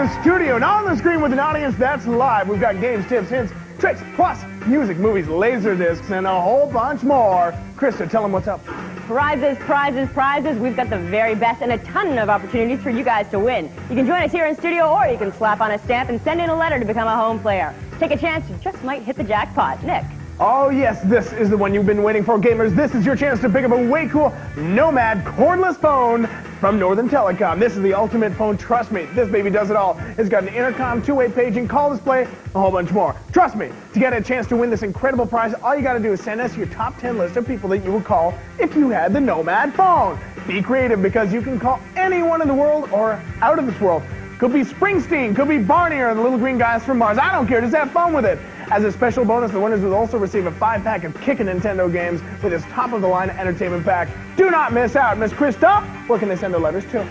the studio and on the screen with an audience that's live. We've got games, tips, hints, tricks, plus music, movies, laser discs, and a whole bunch more. Krista, tell them what's up. Prizes, prizes, prizes. We've got the very best and a ton of opportunities for you guys to win. You can join us here in studio, or you can slap on a stamp and send in a letter to become a home player. Take a chance, you just might hit the jackpot. Nick. Oh yes, this is the one you've been waiting for, gamers. This is your chance to pick up a way cool Nomad cordless phone from Northern Telecom. This is the ultimate phone, trust me. This baby does it all. It's got an intercom, two-way paging, call display, a whole bunch more. Trust me, to get a chance to win this incredible prize, all you gotta do is send us your top 10 list of people that you would call if you had the Nomad phone. Be creative, because you can call anyone in the world or out of this world. Could be Springsteen, could be Barney, or the little green guys from Mars. I don't care, just have fun with it. As a special bonus, the winners will also receive a 5-pack of Kickin' Nintendo games with its top-of-the-line entertainment pack. Do not miss out. Miss Krista, where can they send their letters to?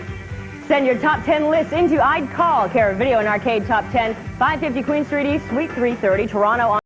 Send your top 10 lists into I'd Call, care of Video and Arcade Top 10, 550 Queen Street East, Suite 330, Toronto.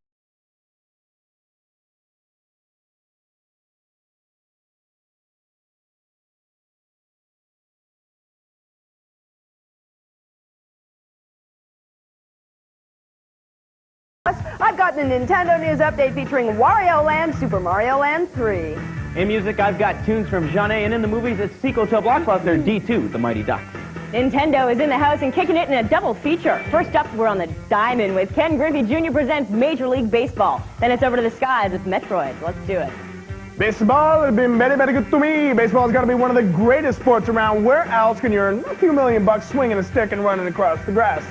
I've got the Nintendo News Update featuring Wario Land, Super Mario Land 3. In music, I've got tunes from Jeanne, and in the movies, it's sequel to blockbuster D2, The Mighty Ducks. Nintendo is in the house and kicking it in a double feature. First up, we're on the diamond with Ken Griffey Jr. presents Major League Baseball. Then it's over to the skies with Metroid. Let's do it. Baseball has been very, very good to me. Baseball's got to be one of the greatest sports around. Where else can you earn a few $1 million swinging a stick and running across the grass?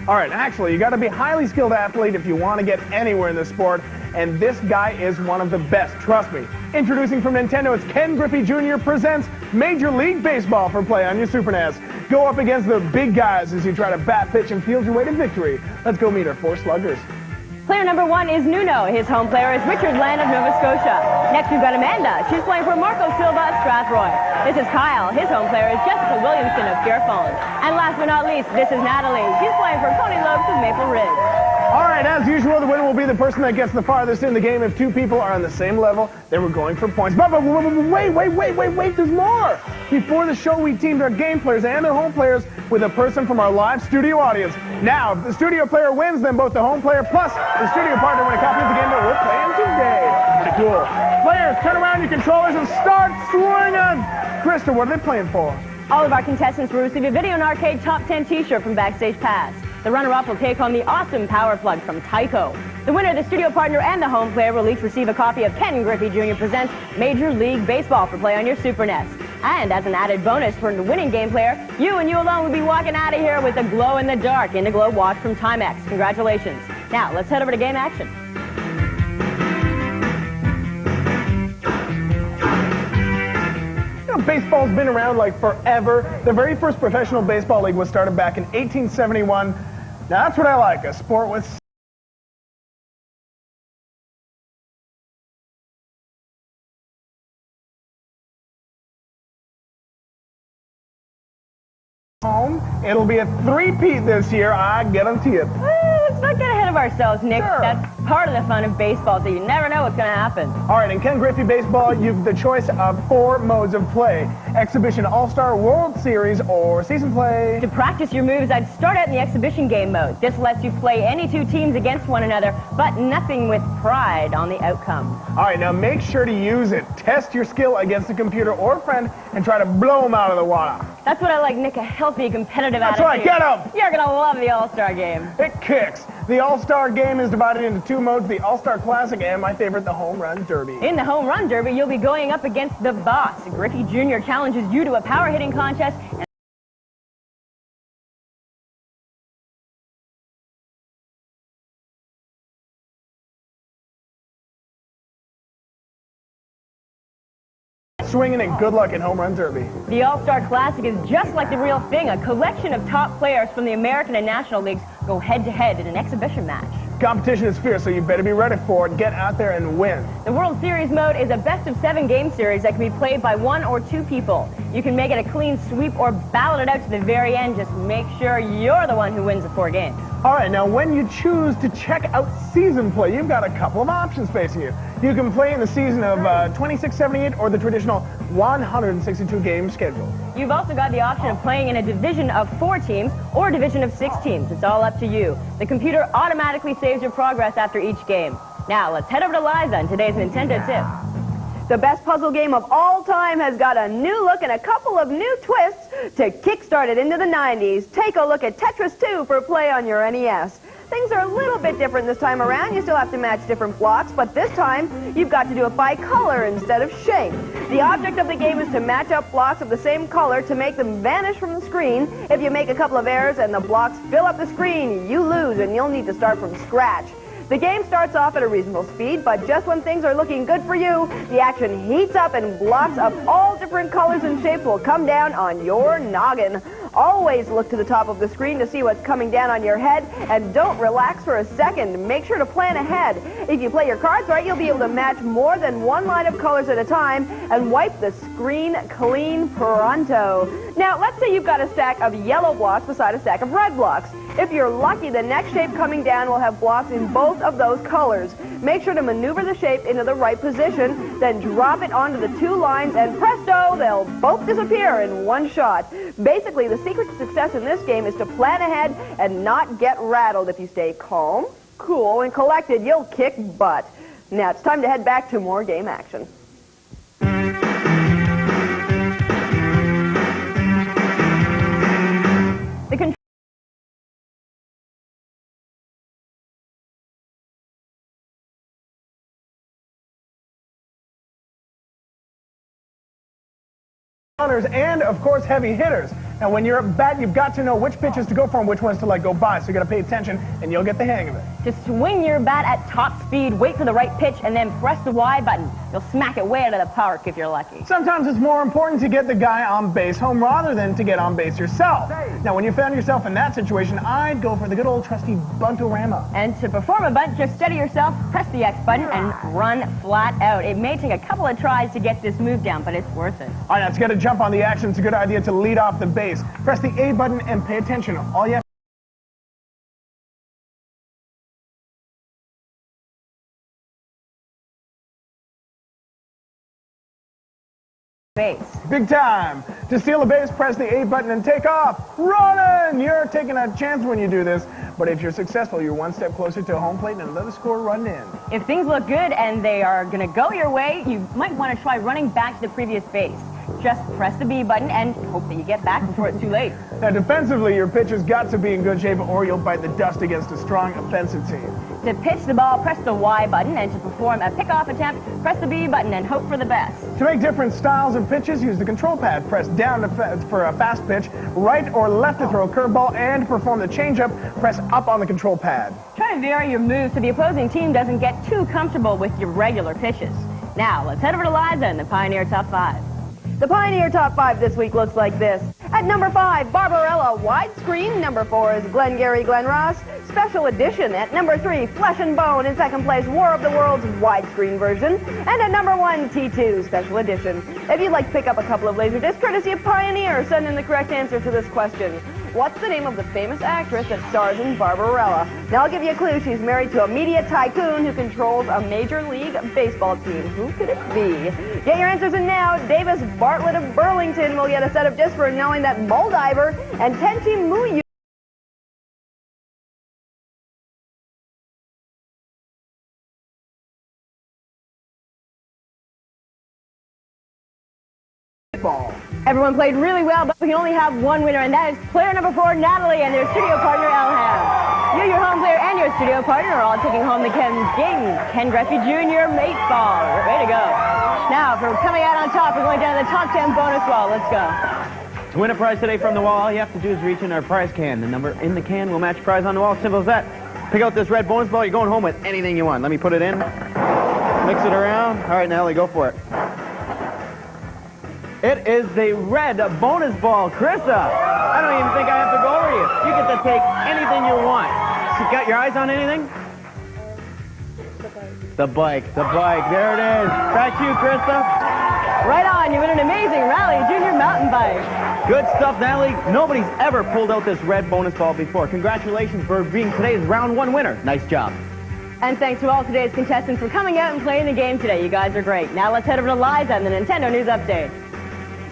All right, actually, you got to be a highly skilled athlete if you want to get anywhere in this sport, and this guy is one of the best, trust me. Introducing from Nintendo, it's Ken Griffey Jr. presents Major League Baseball for play on your Super NES. Go up against the big guys as you try to bat, pitch, and field your way to victory. Let's go meet our 4 sluggers. Player number 1 is Nuno. His home player is Richard Land of Nova Scotia. Next, we've got Amanda. She's playing for Marco Silva of Strathroy. This is Kyle. His home player is Jessica Williamson of Fairphone. And last but not least, this is Natalie. She's playing for Pony Lopes of Maple Ridge. All right, as usual, the winner will be the person that gets the farthest in the game. If 2 people are on the same level, then we're going for points. But wait, there's more. Before the show, we teamed our game players and their home players with a person from our live studio audience. Now, if the studio player wins, then both the home player plus the studio partner win a copy of the game that we're playing today. Pretty cool. Players, turn around your controllers and start swinging. Krista, what are they playing for? All of our contestants will receive a Video and Arcade Top 10 t-shirt from Backstage Pass. The runner-up will take home the awesome Power Plug from Tyco. The winner, the studio partner, and the home player will each receive a copy of Ken Griffey Jr. Presents Major League Baseball for play on your Super NES. And as an added bonus for the winning game player, you and you alone will be walking out of here with a glow-in-the-dark Indiglo watch from Timex. Congratulations. Now, let's head over to game action. Baseball's been around like forever. The very first professional baseball league was started back in 1871. Now that's what I like, a sport with home. It'll be a 3-peat this year, I guarantee it. Let's not get ahead of ourselves, Nick. Sure. That's part of the fun of baseball, so you never know what's going to happen. All right, in Ken Griffey Baseball, you've the choice of 4 modes of play. Exhibition All-Star, World Series, or Season Play. To practice your moves, I'd start out in the exhibition game mode. This lets you play any 2 teams against one another, but nothing with pride on the outcome. All right, now make sure to use it. Test your skill against a computer or friend and try to blow them out of the water. That's what I like, Nick, a healthy, competitive That's attitude. right, get them! You're going to love the All-Star game. It kicks. The All-Star game is divided into 2 modes, the All-Star Classic and, my favorite, the Home Run Derby. In the Home Run Derby, you'll be going up against the boss. Griffey Jr. challenges you to a power-hitting contest. Swinging and good luck in Home Run Derby. The All-Star Classic is just like the real thing. A collection of top players from the American and National Leagues go head-to-head in an exhibition match. Competition is fierce, so you better be ready for it. Get out there and win. The World Series mode is a best-of-7 game series that can be played by 1 or 2 people. You can make it a clean sweep or ballot it out to the very end. Just make sure you're the one who wins the 4 games. All right, now when you choose to check out season play, you've got a couple of options facing you. You can play in the season of 2678 or the traditional 162 game schedule. You've also got the option of playing in a division of 4 teams or a division of 6 teams. It's all up to you. The computer automatically saves your progress after each game. Now, let's head over to Liza and today's Nintendo tip. The best puzzle game of all time has got a new look and a couple of new twists to kickstart it into the 90s. Take a look at Tetris 2 for play on your NES. Things are a little bit different this time around. You still have to match different blocks, but this time you've got to do it by color instead of shape. The object of the game is to match up blocks of the same color to make them vanish from the screen. If you make a couple of errors and the blocks fill up the screen, you lose and you'll need to start from scratch. The game starts off at a reasonable speed, but just when things are looking good for you, the action heats up and blocks of all different colors and shapes will come down on your noggin. Always look to the top of the screen to see what's coming down on your head, and don't relax for a second. Make sure to plan ahead. If you play your cards right, you'll be able to match more than one line of colors at a time and wipe the screen clean pronto. Now, let's say you've got a stack of yellow blocks beside a stack of red blocks. If you're lucky, the next shape coming down will have blocks in both of those colors. Make sure to maneuver the shape into the right position, then drop it onto the 2 lines, and presto, they'll both disappear in one shot. Basically, the secret to success in this game is to plan ahead and not get rattled. If you stay calm, cool, and collected, you'll kick butt. Now it's time to head back to more game action. The and, of course, heavy hitters. Now, when you're at bat, you've got to know which pitches to go for and which ones to let go by, so you got to pay attention, and you'll get the hang of it. Just swing your bat at top speed, wait for the right pitch, and then press the Y button. You'll smack it way out of the park if you're lucky. Sometimes it's more important to get the guy on base home rather than to get on base yourself. Now, when you found yourself in that situation, I'd go for the good old trusty buntorama. And to perform a bunt, just steady yourself, press the X button, and run flat out. It may take a couple of tries to get this move down, but it's worth it. All right, now to get a jump on the action, it's a good idea to lead off the base. Press the A button and pay attention. All you have base. Big time. To steal a base, press the A button and take off. Running! You're taking a chance when you do this, but if you're successful, you're one step closer to home plate and another score run in. If things look good and they are going to go your way, you might want to try running back to the previous base. Just press the B button and hope that you get back before it's too late. Now, defensively, your pitcher's got to be in good shape or you'll bite the dust against a strong offensive team. To pitch the ball, press the Y button, and to perform a pickoff attempt, press the B button and hope for the best. To make different styles of pitches, use the control pad. Press down for a fast pitch, right or left to throw a curveball, and to perform the changeup, press up on the control pad. Try to vary your moves so the opposing team doesn't get too comfortable with your regular pitches. Now, let's head over to Liza and the Pioneer Top 5. The Pioneer Top 5 this week looks like this. At number 5, Barbarella widescreen. Number 4 is Glengarry Glen Ross Special Edition. At number 3, Flesh and Bone. In second place, War of the Worlds widescreen version. And at number 1, T2 Special Edition. If you'd like to pick up a couple of Laserdiscs courtesy of Pioneer, send in the correct answer to this question. What's the name of the famous actress that stars in Barbarella? Now, I'll give you a clue. She's married to a media tycoon who controls a Major League Baseball team. Who could it be? Get your answers in now. Davis Bartlett of Burlington will get a set of discs for knowing that Moldiver and Tenchi Muyu Ball. Everyone played really well, but we can only have one winner, and that is player number 4, Natalie, and their studio partner, Elham. You, your home player, and your studio partner are all taking home the Ken Griffey Jr. Mate Ball. Way to go. Now, for coming out on top, we're going down to the top 10 bonus wall. Let's go. To win a prize today from the wall, all you have to do is reach in our prize can. The number in the can will match prize on the wall. Simple as that. Pick out this red bonus ball. You're going home with anything you want. Let me put it in. Mix it around. All right, Natalie, go for it. It is the red bonus ball. Krista, I don't even think I have to go over you. You get to take anything you want. You got your eyes on anything? The bike. The bike. There it is. Back to you, Krista. Right on, you win an amazing Rally Junior mountain bike. Good stuff, Natalie. Nobody's ever pulled out this red bonus ball before. Congratulations for being today's round 1 winner. Nice job. And thanks to all today's contestants for coming out and playing the game today. You guys are great. Now let's head over to Liza and the Nintendo News Update.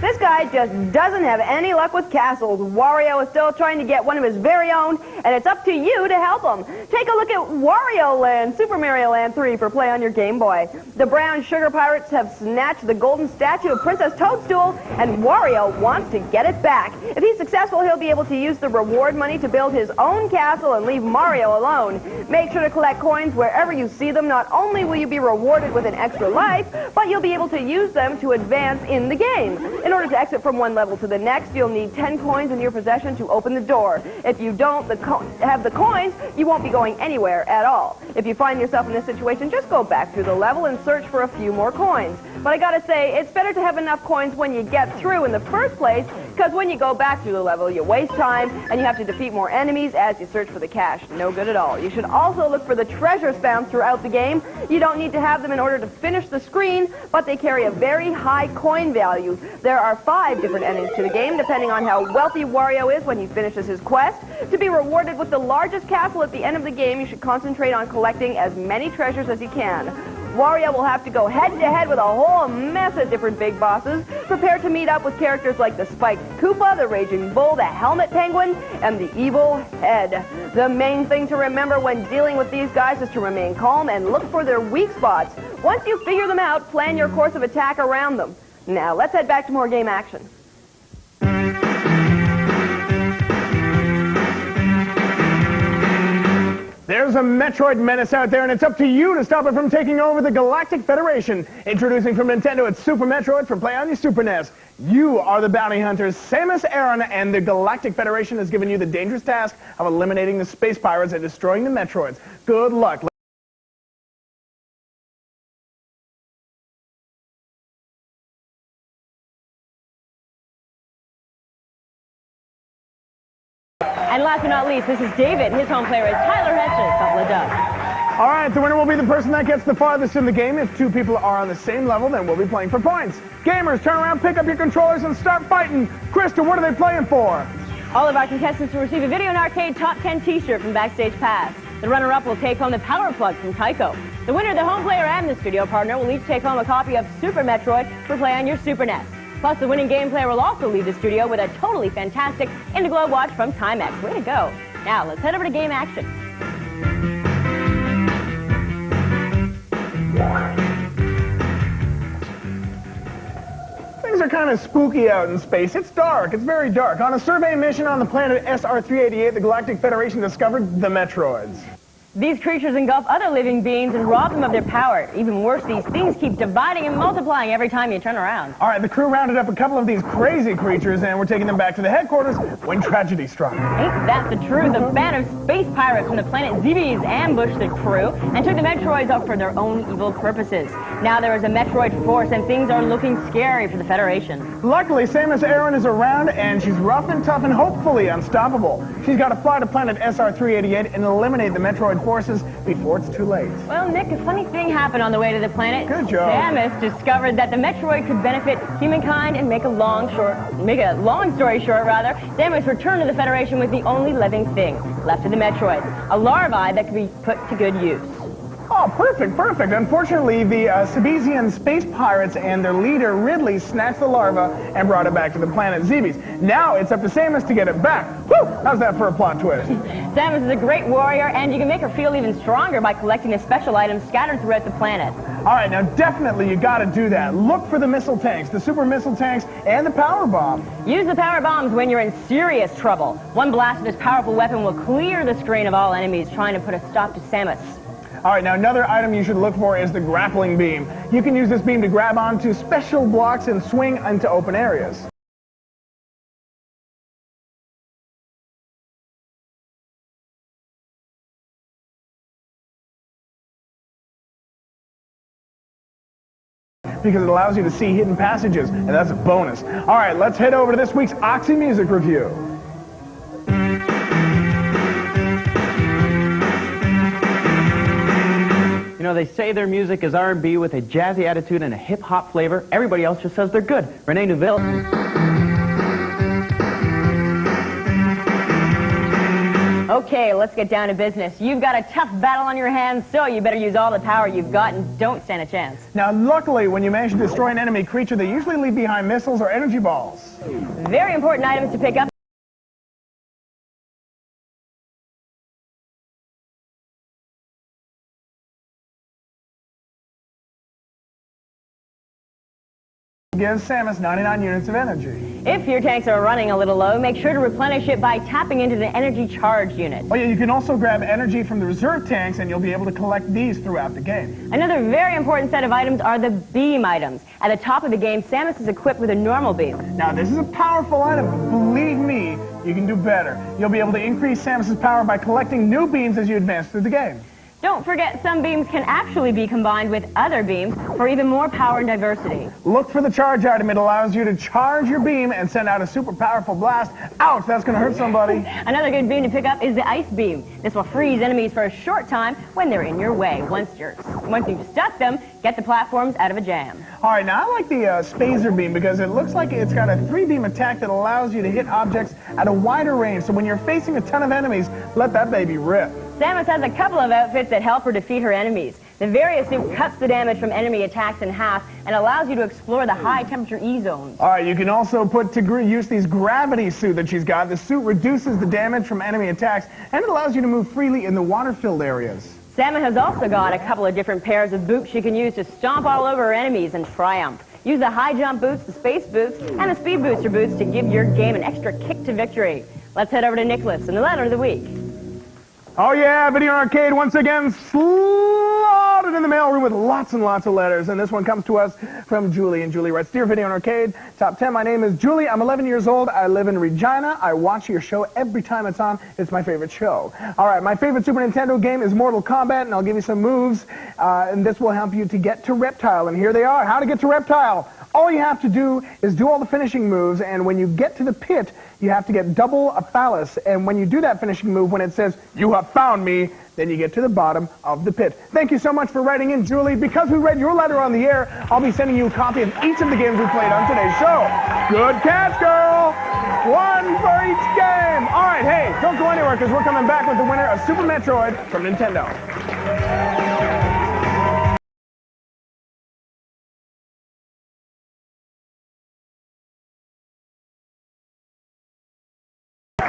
This guy just doesn't have any luck with castles. Wario is still trying to get one of his very own, and it's up to you to help him. Take a look at Wario Land, Super Mario Land 3 for play on your Game Boy. The brown sugar pirates have snatched the golden statue of Princess Toadstool, and Wario wants to get it back. If he's successful, he'll be able to use the reward money to build his own castle and leave Mario alone. Make sure to collect coins wherever you see them. Not only will you be rewarded with an extra life, but you'll be able to use them to advance in the game. In order to exit from one level to the next, you'll need 10 coins in your possession to open the door. If you don't have the coins, you won't be going anywhere at all. If you find yourself in this situation, just go back through the level and search for a few more coins. But I gotta say, it's better to have enough coins when you get through in the first place, because when you go back through the level, you waste time, and you have to defeat more enemies as you search for the cash. No good at all. You should also look for the treasures found throughout the game. You don't need to have them in order to finish the screen, but they carry a very high coin value. There are 5 different endings to the game, depending on how wealthy Wario is when he finishes his quest. To be rewarded with the largest castle at the end of the game, you should concentrate on collecting as many treasures as you can. Wario will have to go head-to-head with a whole mess of different big bosses. Prepare to meet up with characters like the Spiked Koopa, the Raging Bull, the Helmet Penguin, and the Evil Head. The main thing to remember when dealing with these guys is to remain calm and look for their weak spots. Once you figure them out, plan your course of attack around them. Now, let's head back to more game action. There's a Metroid menace out there, and it's up to you to stop it from taking over the Galactic Federation. Introducing from Nintendo, it's Super Metroid for play on your Super NES. You are the bounty hunters, Samus Aran, and the Galactic Federation has given you the dangerous task of eliminating the space pirates and destroying the Metroids. Good luck. And last but not least, this is David. His home player is Tyler Heston, couple of dubs. All right, the winner will be the person that gets the farthest in the game. If 2 people are on the same level, then we'll be playing for points. Gamers, turn around, pick up your controllers, and start fighting. Krista, what are they playing for? All of our contestants will receive a Video and Arcade Top 10 t-shirt from Backstage Pass. The runner-up will take home the Power Plug from Tyco. The winner, the home player, and the studio partner will each take home a copy of Super Metroid for play on your Super NES. Plus, the winning game player will also leave the studio with a totally fantastic Indiglo watch from Timex. Way to go. Now, let's head over to game action. Things are kind of spooky out in space. It's dark. It's very dark. On a survey mission on the planet SR-388, the Galactic Federation discovered the Metroids. These creatures engulf other living beings and rob them of their power. Even worse, these things keep dividing and multiplying every time you turn around. All right, the crew rounded up a couple of these crazy creatures, and we're taking them back to the headquarters when tragedy struck. Ain't that the truth? A band of space pirates from the planet Zebes ambushed the crew and took the Metroids up for their own evil purposes. Now there is a Metroid force, and things are looking scary for the Federation. Luckily, Samus Aran is around, and she's rough and tough and hopefully unstoppable. She's got to fly to planet SR-388 and eliminate the Metroid forces before it's too late. Well, Nick, a funny thing happened on the way to the planet. Good job. Samus discovered that the Metroid could benefit humankind and make a long story short, Samus returned to the Federation with the only living thing left of the Metroid, a larvae that could be put to good use. Oh, perfect, perfect. Unfortunately, the Sebesian space pirates and their leader, Ridley, snatched the larva and brought it back to the planet Zebes. Now it's up to Samus to get it back. Whew! How's that for a plot twist? Samus is a great warrior, and you can make her feel even stronger by collecting the special items scattered throughout the planet. All right, now definitely you got to do that. Look for the missile tanks, the super missile tanks, and the power bomb. Use the power bombs when you're in serious trouble. One blast of this powerful weapon will clear the screen of all enemies trying to put a stop to Samus. All right, now another item you should look for is the grappling beam. You can use this beam to grab onto special blocks and swing into open areas. Because it allows you to see hidden passages, and that's a bonus. All right, let's head over to this week's Oxy Music Review. You You know, they say their music is R&B with a jazzy attitude and a hip-hop flavor. Everybody else just says they're good. Renee Neuville. Okay, let's get down to business. You've got a tough battle on your hands, so you better use all the power you've got and don't stand a chance. Now, luckily, when you manage to destroy an enemy creature, they usually leave behind missiles or energy balls. Very important items to pick up. Gives Samus 99 units of energy. If your tanks are running a little low, make sure to replenish it by tapping into the energy charge unit. Oh yeah, you can also grab energy from the reserve tanks, and you'll be able to collect these throughout the game. Another very important set of items are the beam items. At the top of the game, Samus is equipped with a normal beam. Now, this is a powerful item, but believe me, you can do better. You'll be able to increase Samus's power by collecting new beams as you advance through the game. Don't forget, some beams can actually be combined with other beams for even more power and diversity. Look for the charge item. It allows you to charge your beam and send out a super powerful blast. Ouch, that's going to hurt somebody. Another good beam to pick up is the ice beam. This will freeze enemies for a short time when they're in your way. Once you've stuck them, get the platforms out of a jam. All right, now I like the Spazer beam because it looks like it's got a 3-beam attack that allows you to hit objects at a wider range. So when you're facing a ton of enemies, let that baby rip. Samus has a couple of outfits that help her defeat her enemies. The Various suit cuts the damage from enemy attacks in half and allows you to explore the high-temperature E-zones. All right, you can also put to use these gravity suit that she's got. The suit reduces the damage from enemy attacks, and it allows you to move freely in the water-filled areas. Samus has also got a couple of different pairs of boots she can use to stomp all over her enemies and triumph. Use the high jump boots, the space boots, and the speed booster boots to give your game an extra kick to victory. Let's head over to Nicholas and the letter of the week. Oh yeah, Video Arcade once again slotted in the mailroom with lots and lots of letters. And this one comes to us from Julie. And Julie writes, Dear Video Arcade, Top 10, my name is Julie. I'm 11 years old. I live in Regina. I watch your show every time it's on. It's my favorite show. All right, my favorite Super Nintendo game is Mortal Kombat, and I'll give you some moves. And this will help you to get to Reptile. And here they are. How to get to Reptile. All you have to do is do all the finishing moves, and when you get to the pit, you have to get double a phallus. And when you do that finishing move, when it says, you have found me, then you get to the bottom of the pit. Thank you so much for writing in, Julie. Because we read your letter on the air, I'll be sending you a copy of each of the games we played on today's show. Good catch, girl! One for each game. All right, hey, don't go anywhere, because we're coming back with the winner of Super Metroid from Nintendo.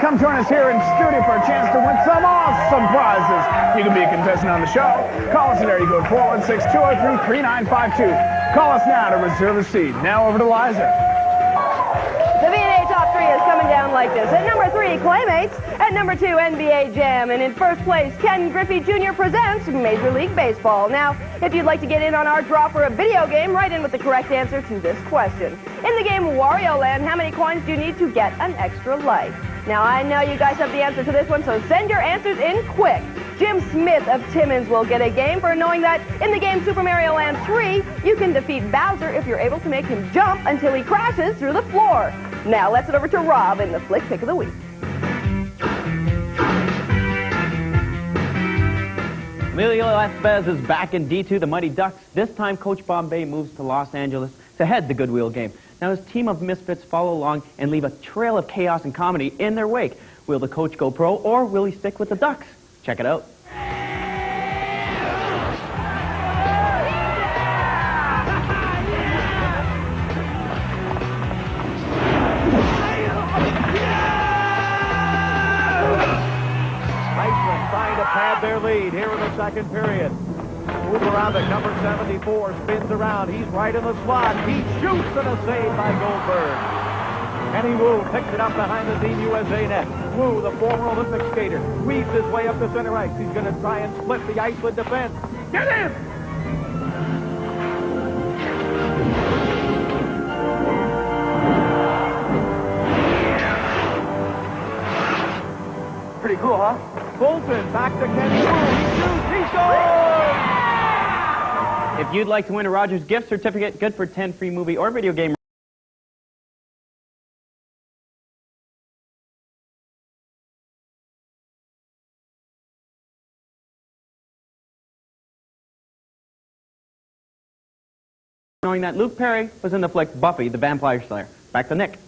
Come join us here in studio for a chance to win some awesome prizes. You can be a contestant on the show. Call us at area code 416-203-3952. Call us now to reserve a seat. Now over to Liza. The V&A Top 3 is coming down like this. At number 3, Claymates. At number 2, NBA Jam. And in first place, Ken Griffey Jr. presents Major League Baseball. Now, if you'd like to get in on our draw for a video game, write in with the correct answer to this question. In the game Wario Land, how many coins do you need to get an extra life? Now, I know you guys have the answer to this one, so send your answers in quick. Jim Smith of Timmins will get a game for knowing that in the game Super Mario Land 3, you can defeat Bowser if you're able to make him jump until he crashes through the floor. Now, let's head over to Rob in the Flick Pick of the Week. Emilio Estevez is back in D2, the Mighty Ducks. This time, Coach Bombay moves to Los Angeles to head the Goodwill game. Now, his team of misfits follow along and leave a trail of chaos and comedy in their wake. Will the coach go pro, or will he stick with the Ducks? Check it out. Iceland trying to pad their lead here in the second period. Move around the number 74, spins around. He's right in the slot. He shoots and a save by Goldberg. Kenny Wu picks it up behind the Team USA net. Wu, the former Olympic skater, weaves his way up to center ice. He's going to try and split the Iceland defense. Get him! Pretty cool, huh? Bolton back to Kenny Wu. He shoots. He scores! If you'd like to win a Rogers gift certificate, good for 10 free movie or video game knowing that Luke Perry was in the flick Buffy the Vampire Slayer. Back to Nick.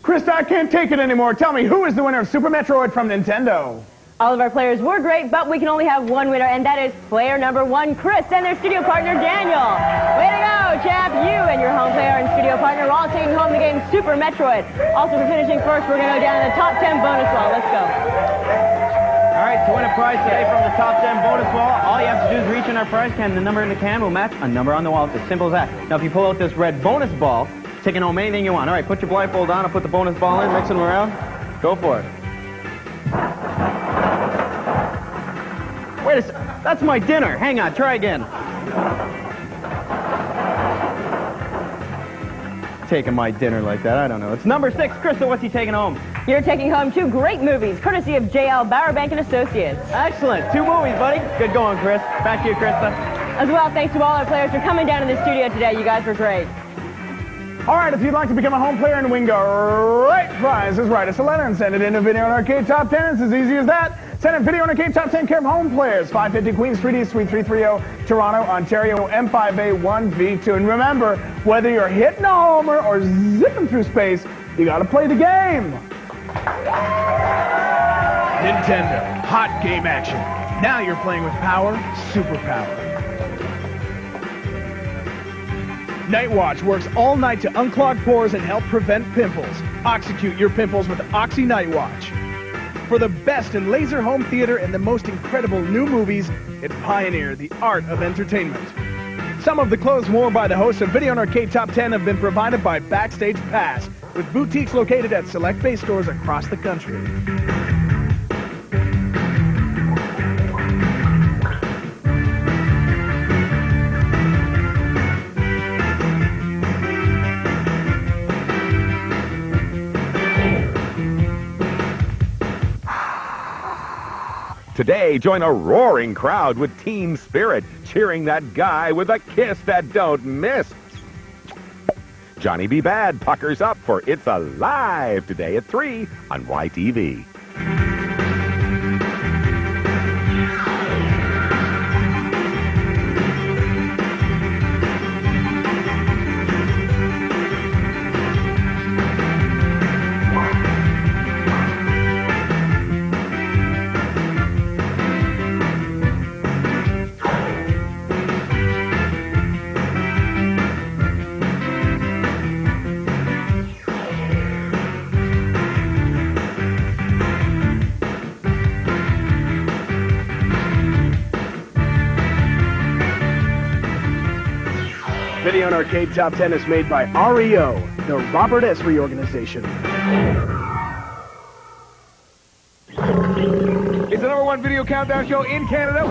Krista, I can't take it anymore. Tell me, who is the winner of Super Metroid from Nintendo? All of our players were great, but we can only have one winner, and that is player number 1, Chris, and their studio partner, Daniel. Way to go, chap. You and your home player and studio partner are all taking home the game Super Metroid. Also, for finishing first, we're going to go down to the top 10 bonus wall. Let's go. All right, to win a prize today from the top 10 bonus wall, all you have to do is reach in our prize can. The number in the can will match a number on the wall. It's as simple as that. Now, if you pull out this red bonus ball, taking home anything you want. All right, put your blindfold on. I'll put the bonus ball in, mix them around. Go for it. Wait a second. That's my dinner. Hang on, try again. Taking my dinner like that, I don't know. It's number 6. Krista, what's he taking home? You're taking home 2 great movies, courtesy of J.L. Bowerbank and Associates. Excellent. 2 movies, buddy. Good going, Chris. Back to you, Krista. As well, thanks to all our players for coming down to the studio today. You guys were great. All right, if you'd like to become a home player and win great prizes, write us a letter and send it in to Video and Arcade Top 10. It's as easy as that. Send it Video and Arcade Top 10 care of home players, 550 Queen Street East, Suite 330, Toronto, Ontario, M5A1V2. And remember, whether you're hitting a homer or zipping through space, you got to play the game. Nintendo, hot game action. Now you're playing with power, superpower. Night Watch works all night to unclog pores and help prevent pimples. Oxycute your pimples with Oxy Night Watch. For the best in laser home theater and the most incredible new movies, it pioneered the art of entertainment. Some of the clothes worn by the hosts of Video and Arcade Top 10 have been provided by Backstage Pass, with boutiques located at select base stores across the country. Today, join a roaring crowd with Team Spirit, cheering that guy with a kiss that don't miss. Johnny B. Bad puckers up for It's Alive today at 3 on YTV. Video and Arcade Top 10 is made by REO, the Robert S. Reorganization. It's the #1 video countdown show in Canada.